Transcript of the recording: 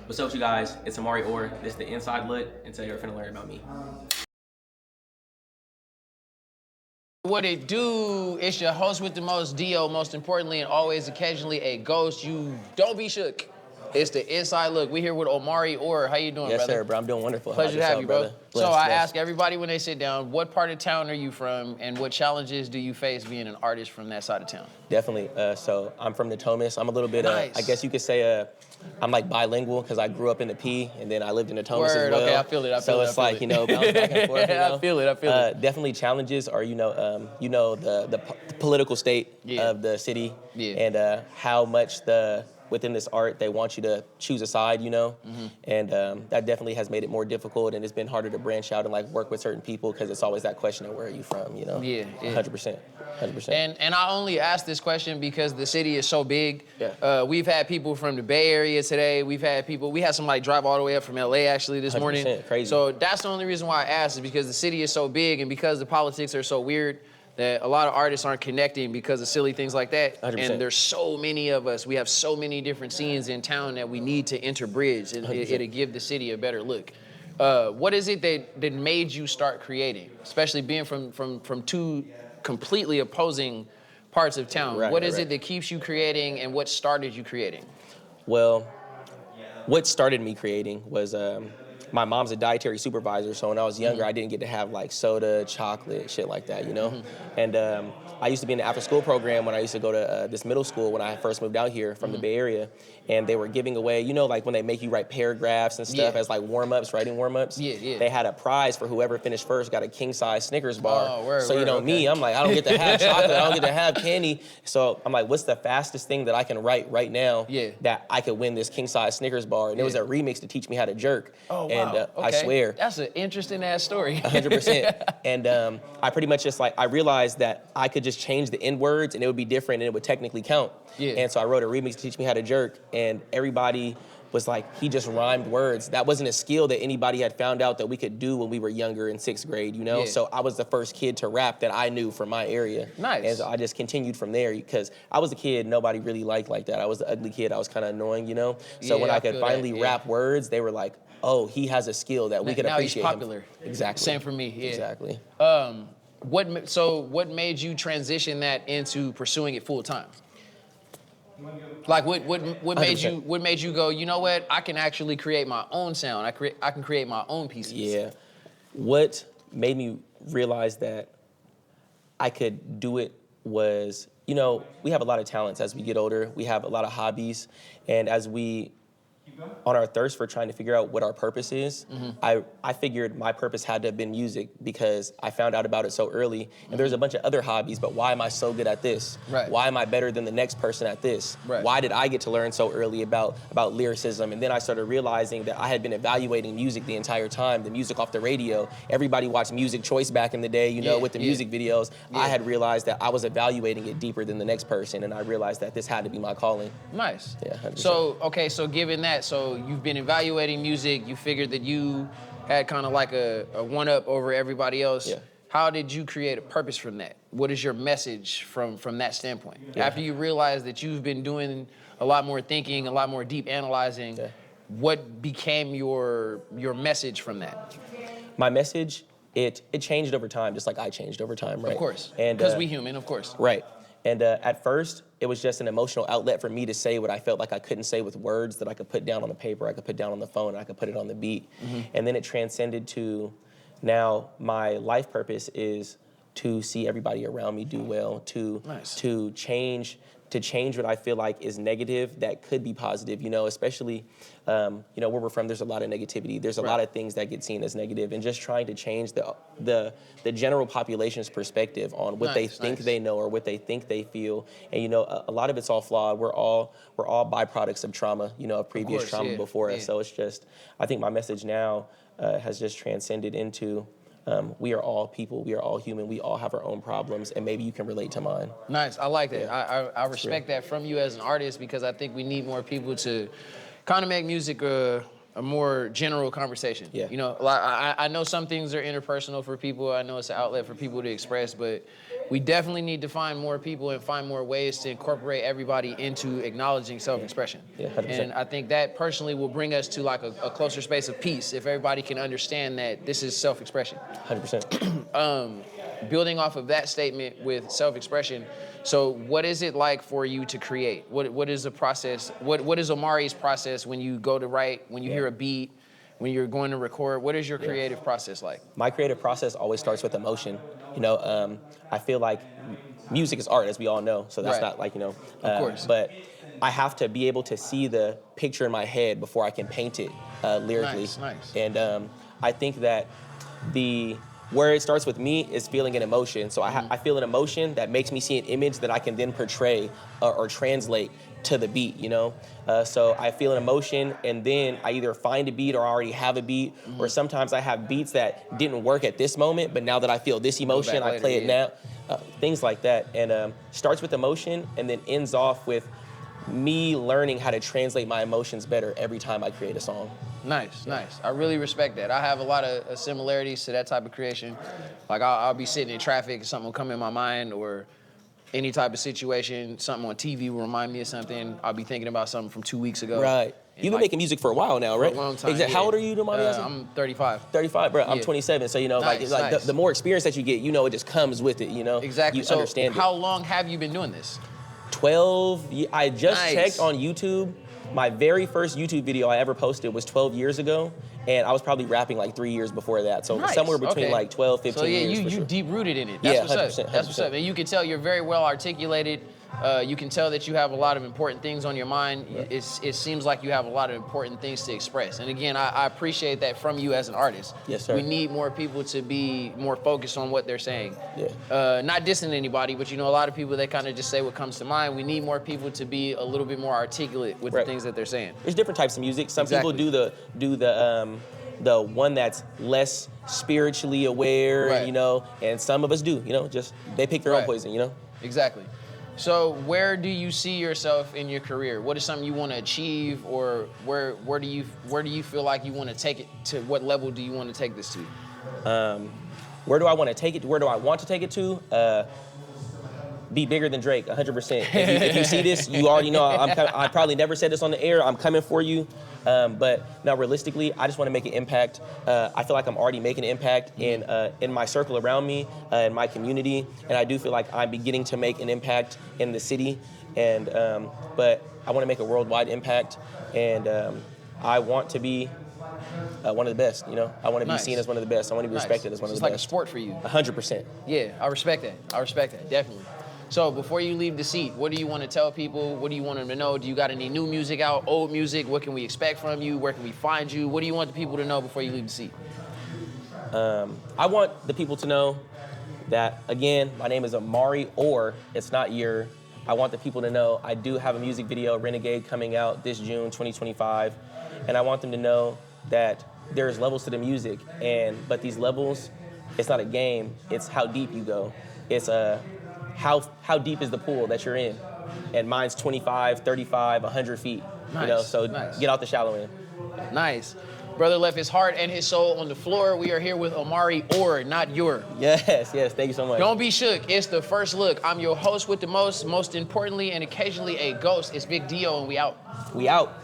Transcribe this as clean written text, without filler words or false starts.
What's up with you guys? It's Omaree Ür. This is the Inside Look, and today we're finna learn about me. What it do? It's your host with the most, Dio, most importantly and always occasionally a ghost. You don't be shook. It's the Inside Look. We here with Omaree Ür. How you doing, yes, brother? Yes, sir, bro. I'm doing wonderful. Pleasure to have you, bro. Brother? So Blessed, I blessed. ask everybody when they sit down, what part of town are you from and what challenges do you face being an artist from that side of town? Definitely. So I'm from Natomas. I'm a little bit, Nice. I guess you could say, I'm like bilingual because I grew up in the P and then I lived in Natomas as well. Okay, I feel it. So it's like, bounce back and forth. Yeah, I feel it. Definitely challenges are, the political state of the city and how much within this art, they want you to choose a side, and that definitely has made it more difficult, and it's been harder to branch out and like work with certain people because it's always that question of where are you from, Yeah. 100%. And I only ask this question because the city is so big. Yeah. We've had people from the Bay Area today. We had somebody drive all the way up from LA actually this morning. Crazy. So that's the only reason why I asked is because the city is so big and because the politics are so weird that a lot of artists aren't connecting because of silly things like that. 100%. And there's so many of us. We have so many different scenes in town that we need to interbridge and it'll give the city a better look. What is it that made you start creating, especially being from two completely opposing parts of town? What is it that keeps you creating and what started you creating? Well, what started me creating was my mom's a dietary supervisor, so when I was younger, I didn't get to have like soda, chocolate, shit like that, And I used to be in the after-school program when I used to go to this middle school when I first moved out here from the Bay Area, and they were giving away, like when they make you write paragraphs and stuff as like warm-ups, writing warm-ups. Yeah. They had a prize for whoever finished first, got a king-size Snickers bar. Oh, word, So me, I'm like, I don't get to have chocolate, I don't get to have candy. So I'm like, what's the fastest thing that I can write right now that I could win this king-size Snickers bar? And it was a remix to teach me how to jerk. Oh, wow. And Okay. I swear. That's an interesting ass story. 100%. And I pretty much just I realized that I could just change the N words and it would be different and it would technically count. Yeah. And so I wrote a remix to teach me how to jerk, and everybody was like, he just rhymed words. That wasn't a skill that anybody had found out that we could do when we were younger in 6th grade, Yeah. So I was the first kid to rap that I knew from my area. Nice. And so I just continued from there because I was a kid nobody really liked like that. I was the ugly kid. I was kind of annoying, So when I could finally rap words, they were like, oh, he has a skill that we could appreciate. Now he's popular. Exactly. Same for me, yeah. Exactly. What made you transition that into pursuing it full time? Like what made you go, you know what? I can actually create my own sound. I can create my own pieces. Yeah. What made me realize that I could do it was, we have a lot of talents as we get older. We have a lot of hobbies, and as we on our thirst for trying to figure out what our purpose is, I figured my purpose had to have been music because I found out about it so early. And there's a bunch of other hobbies, but why am I so good at this? Right. Why am I better than the next person at this? Right. Why did I get to learn so early about lyricism? And then I started realizing that I had been evaluating music the entire time, the music off the radio. Everybody watched Music Choice back in the day, with the music videos. Yeah. I had realized that I was evaluating it deeper than the next person, and I realized that this had to be my calling. Nice. Yeah, 100%. So given that, so you've been evaluating music, you figured that you had kind of like a one-up over everybody else. Yeah. How did you create a purpose from that? What is your message from that standpoint? Yeah. After you realize that you've been doing a lot more thinking, a lot more deep analyzing, what became your message from that? My message, it changed over time, just like I changed over time, right? Of course, and because we human, of course. Right. And at first, it was just an emotional outlet for me to say what I felt like I couldn't say with words that I could put down on the paper, I could put down on the phone, I could put it on the beat. And then it transcended to now my life purpose is to see everybody around me do well, to change what I feel like is negative that could be positive, especially, where we're from, there's a lot of negativity. There's a lot of things that get seen as negative, and just trying to change the general population's perspective on what they think they know or what they think they feel. And, a lot of it's all flawed. We're all byproducts of trauma, of previous trauma before us. So it's just, I think my message now has just transcended into we are all people, we are all human, we all have our own problems, and maybe you can relate to mine. Nice, I like that. I respect that from you as an artist because I think we need more people to kind of make music a more general conversation. Yeah. I know some things are interpersonal for people. I know it's an outlet for people to express, but We definitely need to find more people and find more ways to incorporate everybody into acknowledging self-expression. Yeah, 100%. And I think that personally will bring us to like a closer space of peace if everybody can understand that this is self-expression. 100%. Building off of that statement with self-expression, so what is it like for you to create? What is the process? What is Omaree's process when you go to write, when you hear a beat, when you're going to record? What is your creative process like? My creative process always starts with emotion. You know, I feel like music is art, as we all know, so that's not like, you know. Of course. But I have to be able to see the picture in my head before I can paint it lyrically. Nice. And I think that where it starts with me is feeling an emotion. So I feel an emotion that makes me see an image that I can then portray or translate to the beat, you know? So I feel an emotion, and then I either find a beat or I already have a beat, or sometimes I have beats that didn't work at this moment, but now that I feel this emotion, I play it now. Things like that. And starts with emotion and then ends off with me learning how to translate my emotions better every time I create a song. Nice. I really respect that. I have a lot of similarities to that type of creation. Like I'll be sitting in traffic, something will come in my mind, or any type of situation, something on TV will remind me of something. I'll be thinking about something from 2 weeks ago. Right. You've been making music for a while now, right? For a long time. Exactly. Yeah. How old are you, Natomas? I'm 35. 35, bro. I'm Yeah. 27. So, you know, Nice. the more experience that you get, you know, it just comes with it, you know? Exactly. You So understand how long have you been doing this? 12, I just Nice. checked on YouTube. My very first YouTube video I ever posted was 12 years ago, and I was probably rapping like 3 years before that. So Nice. somewhere between Okay. like 12, 15 so yeah, years. you for sure. deep rooted in it. That's Yeah, what's up. 100%, That's what's up. 100%. And you can tell you're very well articulated. You can tell that you have a lot of important things on your mind. Yeah. It seems like you have a lot of important things to express. And again, I appreciate that from you as an artist. Yes, sir. We need more people to be more focused on what they're saying. Yeah. Not dissing anybody, but you know, a lot of people, they kind of just say what comes to mind. We need more people to be a little bit more articulate with the things that they're saying. There's different types of music. Some Exactly. people do the one that's less spiritually aware, Right. you know, and some of us do, you know, just they pick their own Right. poison, you know. Exactly. So where do you see yourself in your career? What is something you want to achieve, or where do you feel like you want to take it to? What level do you want to take this to? Where do I want to take it? Where do I want to take it to? Be bigger than Drake, 100%. If you see this, you already know I probably never said this on the air. I'm coming for you. But now, realistically, I just want to make an impact. I feel like I'm already making an impact in my circle around me, in my community, and I do feel like I'm beginning to make an impact in the city. And but I want to make a worldwide impact, and I want to be one of the best. You know, I want to be seen as one of the best. I want to be respected as one of It's the like a best. sport for you. 100%. Yeah, I respect that. Definitely. So before you leave the seat, what do you want to tell people? What do you want them to know? Do you got any new music out, old music? What can we expect from you? Where can we find you? What do you want the people to know before you leave the seat? I want the people to know that, again, my name is Omaree Ür. It's not Ür. I want the people to know I do have a music video, Renegade, coming out this June 2025. And I want them to know that there's levels to the music, but these levels, it's not a game, it's how deep you go. It's how deep is the pool that you're in? And mine's 25, 35, 100 feet. Nice, You know, so nice. get out the shallow end. Nice. Brother left his heart and his soul on the floor. We are here with Omaree Ür, not Ür. Yes, thank you so much. Don't be shook. It's the first look. I'm your host with the most importantly and occasionally a ghost. It's Big Dio, and we out. We out.